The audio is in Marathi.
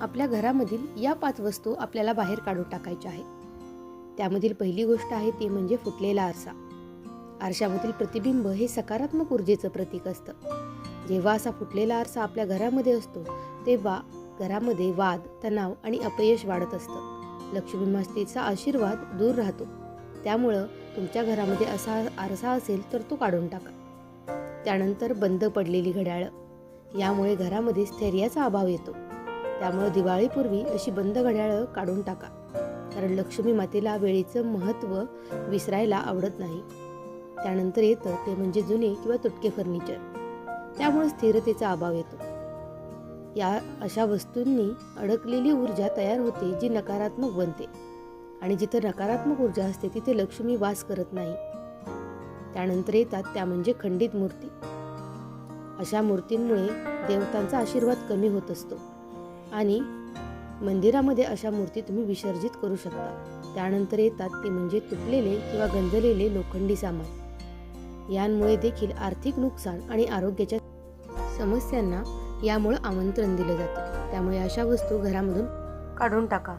आपल्या घरामधील या 5 वस्तू आपल्याला बाहेर काढून टाकायच्या आहेत. त्यामधील पहिली गोष्ट आहे ती म्हणजे फुटलेला आरसा. आरशामधील प्रतिबिंब हे सकारात्मक ऊर्जेचं प्रतीक असतं. जेव्हा असा फुटलेला आरसा आपल्या घरामध्ये असतो तेव्हा घरामध्ये वाद, तणाव आणि अपयश वाढत असतं. लक्ष्मी मातेचा आशीर्वाद दूर राहतो. त्यामुळं तुमच्या घरामध्ये असा आरसा असेल तर तो काढून टाका. त्यानंतर बंद पडलेली घड्याळं. यामुळे घरामध्ये स्थैर्याचा अभाव येतो. त्यामुळे दिवाळीपूर्वी अशी बंद घड्याळं काढून टाका, कारण लक्ष्मी मातेला वेळेचं महत्त्व विसरायला आवडत नाही. त्यानंतर येतं ते म्हणजे जुने किंवा तुटके फर्निचर. त्यामुळे स्थिरतेचा अभाव येतो. या अशा वस्तूंनी अडकलेली ऊर्जा तयार होते जी नकारात्मक बनते, आणि जिथे नकारात्मक ऊर्जा असते तिथे लक्ष्मी वास करत नाही. त्यानंतर येतात त्या म्हणजे खंडित मूर्ती. अशा मूर्तींमुळे देवतांचा आशीर्वाद कमी होत असतो आणि मंदिरामध्ये अशा मूर्ती तुम्ही विसर्जित करू शकता. त्यानंतर येतात ते म्हणजे तुटलेले किंवा गंजलेले लोखंडी सामान. यांमुळे देखील आर्थिक नुकसान आणि आरोग्याच्या समस्यांना यामुळे आमंत्रण दिलं जातं. त्यामुळे अशा वस्तू घरामधून काढून टाका.